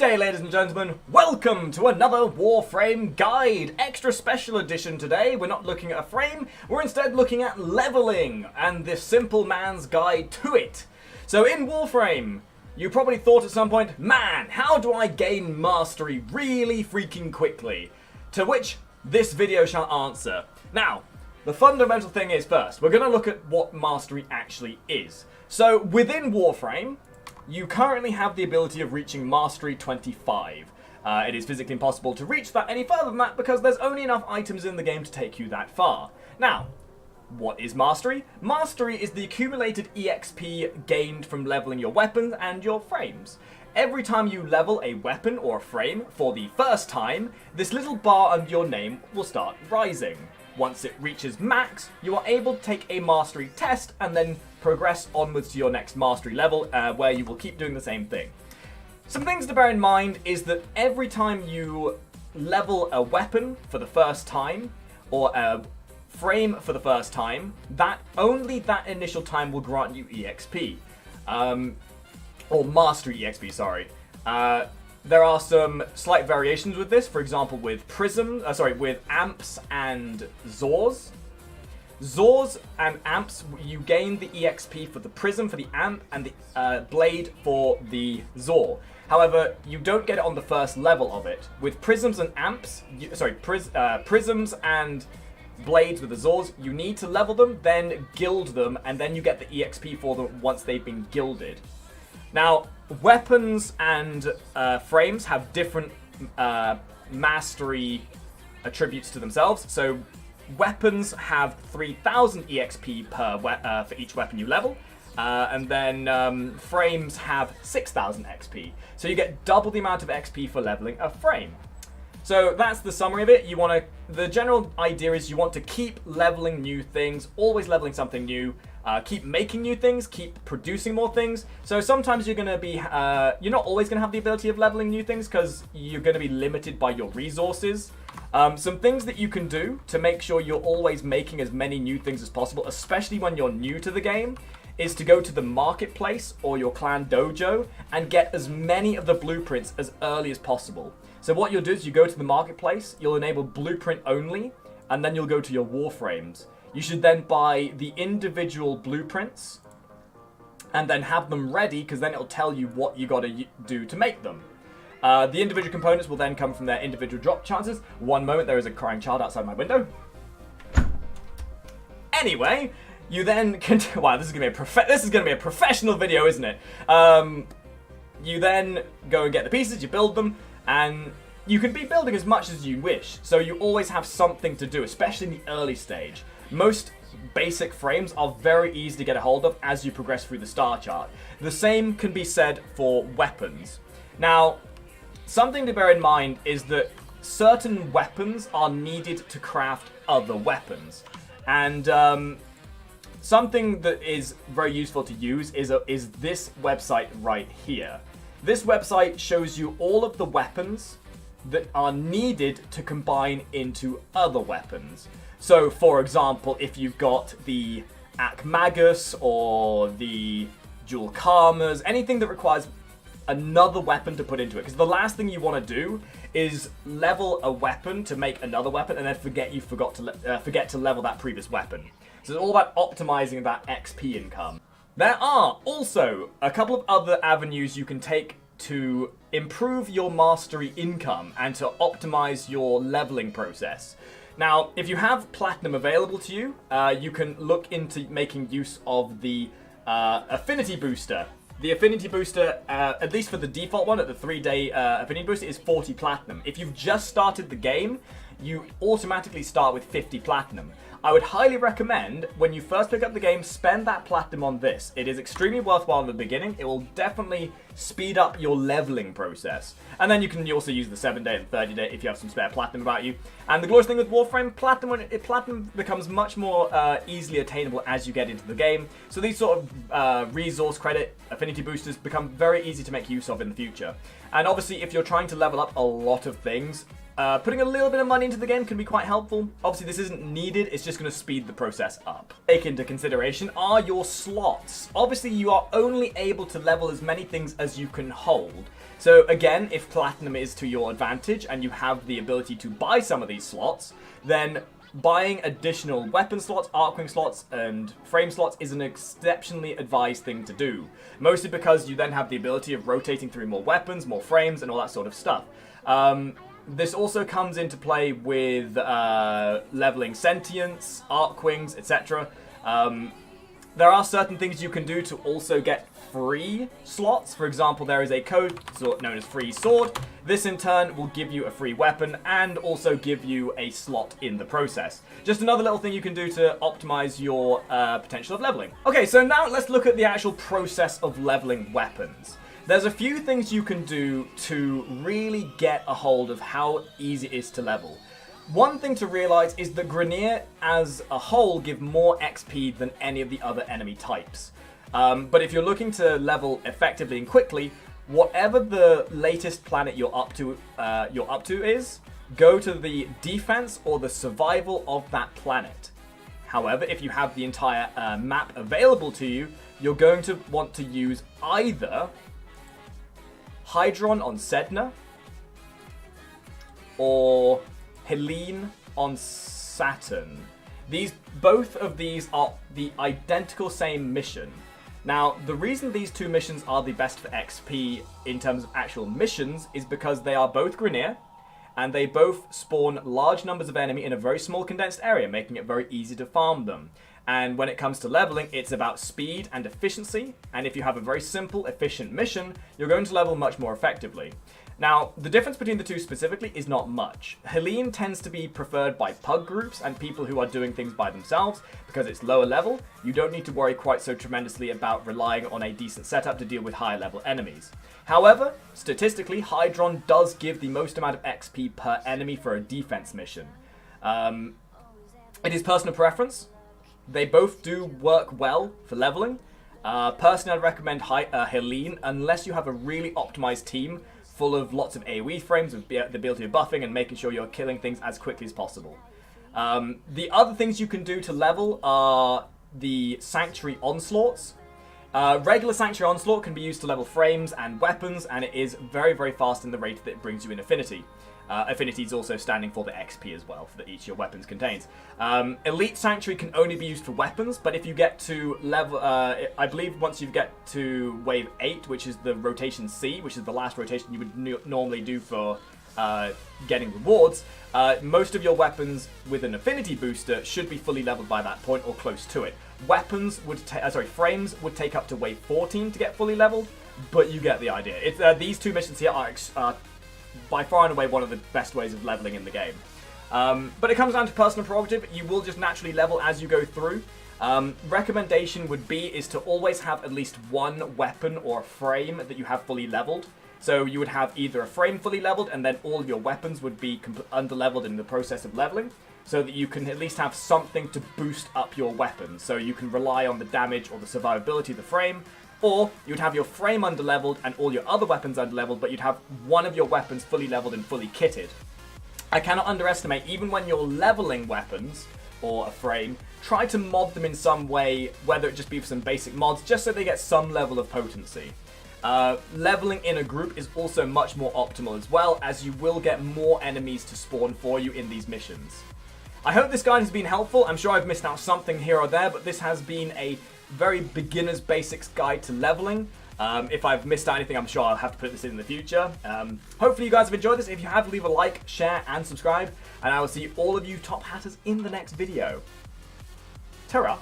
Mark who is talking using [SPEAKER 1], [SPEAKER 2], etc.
[SPEAKER 1] day, ladies and gentlemen. Welcome to another Warframe guide. Extra special edition today. We're not looking at a frame, we're instead looking at leveling and the simple man's guide to it. So in Warframe, you probably thought at some point, man, how do I gain mastery really freaking quickly? To which this video shall answer. Now, the fundamental thing is first, we're going to look at what mastery actually is. So within Warframe, you currently have the ability of reaching Mastery 25. It is physically impossible to reach that any further than that because there's only enough items in the game to take you that far. Now, what is Mastery? Mastery is the accumulated EXP gained from leveling your weapons and your frames. Every time you level a weapon or a frame for the first time, this little bar under your name will start rising. Once it reaches max, you are able to take a mastery test and then progress onwards to your next mastery level, where you will keep doing the same thing. Some things to bear in mind is that every time you level a weapon for the first time, or a frame for the first time, only that initial time will grant you EXP. Or mastery EXP, sorry. There are some slight variations with this. For example, with with amps and Zors. Zors and amps, you gain the EXP for the prism for the amp and the blade for the Zor. However, you don't get it on the first level of it. With prisms and amps, prisms and blades with the Zors, you need to level them, then guild them, and then you get the EXP for them once they've been gilded. Now, weapons and frames have different mastery attributes to themselves. So, weapons have 3,000 EXP for each weapon you level, and then frames have 6,000 XP. So you get double the amount of XP for leveling a frame. So that's the summary of it. The general idea is you want to keep leveling new things, always leveling something new. Keep making new things, keep producing more things. So sometimes you're going to be, you're not always going to have the ability of leveling new things because you're going to be limited by your resources. Some things that you can do to make sure you're always making as many new things as possible, especially when you're new to the game, is to go to the marketplace or your clan dojo and get as many of the blueprints as early as possible. So what you'll do is you go to the marketplace, you'll enable blueprint only, and then you'll go to your warframes. You should then buy the individual blueprints and then have them ready because then it'll tell you what you got to do to make them. The individual components will then come from their individual drop chances. One moment, there is a crying child outside my window. Anyway, you then can... Wow, this is going to be a professional video, isn't it? You then go and get the pieces, you build them, and you can be building as much as you wish. So you always have something to do, especially in the early stage. Most basic frames are very easy to get a hold of as you progress through the star chart. The same can be said for weapons. Now, something to bear in mind is that certain weapons are needed to craft other weapons. And something that is very useful to use is this website right here. This website shows you all of the weapons that are needed to combine into other weapons. So, for example, if you've got the Akmagus or the Jewel Karmas, anything that requires another weapon to put into it. Because the last thing you want to do is level a weapon to make another weapon and then forget to level that previous weapon. So it's all about optimizing that XP income. There are also a couple of other avenues you can take to improve your mastery income and to optimize your leveling process. Now, if you have platinum available to you, you can look into making use of the affinity booster. The affinity booster, at least for the default one, at the 3-day affinity booster, is 40 platinum. If you've just started the game, you automatically start with 50 platinum. I would highly recommend, when you first pick up the game, spend that platinum on this. It is extremely worthwhile in the beginning. It will definitely speed up your leveling process. And then you can also use the 7-day and 30-day if you have some spare platinum about you. And the glorious thing with Warframe, platinum becomes much more easily attainable as you get into the game. So these sort of resource credit affinity boosters become very easy to make use of in the future. And obviously, if you're trying to level up a lot of things, putting a little bit of money into the game can be quite helpful. Obviously, this isn't needed. It's just going to speed the process up. Take into consideration are your slots. Obviously, you are only able to level as many things as you can hold. So again, if platinum is to your advantage and you have the ability to buy some of these slots, then buying additional weapon slots, Arcwing slots, and frame slots is an exceptionally advised thing to do. Mostly because you then have the ability of rotating through more weapons, more frames, and all that sort of stuff. This also comes into play with leveling sentience, Arcwings, etc. There are certain things you can do to also get free slots. For example, there is a code known as free sword. This in turn will give you a free weapon and also give you a slot in the process. Just another little thing you can do to optimize your potential of leveling. Okay, so now let's look at the actual process of leveling weapons. There's a few things you can do to really get a hold of how easy it is to level. One thing to realize is that Grineer as a whole give more XP than any of the other enemy types. But if you're looking to level effectively and quickly, whatever the latest planet you're up to is, go to the defense or the survival of that planet. However, if you have the entire map available to you, you're going to want to use either Hydron on Sedna or Helene on Saturn. Both of these are the identical same mission. Now, the reason these two missions are the best for XP in terms of actual missions is because they are both Grineer, and they both spawn large numbers of enemy in a very small condensed area, making it very easy to farm them. And when it comes to leveling, it's about speed and efficiency, and if you have a very simple, efficient mission, you're going to level much more effectively. Now, the difference between the two specifically is not much. Helene tends to be preferred by pug groups and people who are doing things by themselves because it's lower level. You don't need to worry quite so tremendously about relying on a decent setup to deal with higher level enemies. However, statistically, Hydron does give the most amount of XP per enemy for a defense mission. It is personal preference. They both do work well for leveling. Personally, I'd recommend Helene unless you have a really optimized team full of lots of AoE frames with the ability of buffing and making sure you're killing things as quickly as possible. The other things you can do to level are the Sanctuary Onslaughts. Regular Sanctuary Onslaught can be used to level frames and weapons, and it is very, very fast in the rate that it brings you in Affinity. Affinity is also standing for the XP as well, that each of your weapons contains. Elite Sanctuary can only be used for weapons, but if you get to level, I believe once you get to wave 8, which is the rotation C, which is the last rotation you would normally do for getting rewards, most of your weapons with an affinity booster should be fully leveled by that point or close to it. Weapons would frames would take up to wave 14 to get fully leveled, but you get the idea. These two missions here are by far and away one of the best ways of leveling in the game. But it comes down to personal prerogative. You will just naturally level as you go through. Recommendation would be is to always have at least one weapon or frame that you have fully leveled. So you would have either a frame fully leveled and then all of your weapons would be under-leveled in the process of leveling, so that you can at least have something to boost up your weapons. So you can rely on the damage or the survivability of the frame, or you'd have your frame underleveled and all your other weapons underleveled, but you'd have one of your weapons fully leveled and fully kitted. I cannot underestimate, even when you're leveling weapons or a frame, try to mod them in some way, whether it just be for some basic mods, just so they get some level of potency. Leveling in a group is also much more optimal as well, as you will get more enemies to spawn for you in these missions. I hope this guide has been helpful. I'm sure I've missed out something here or there, but this has been a very beginner's basics guide to leveling. If I've missed out anything, I'm sure I'll have to put this in the future. Hopefully you guys have enjoyed this. If you have, leave a like, share, and subscribe. And I will see all of you top hatters in the next video. Ta-ra!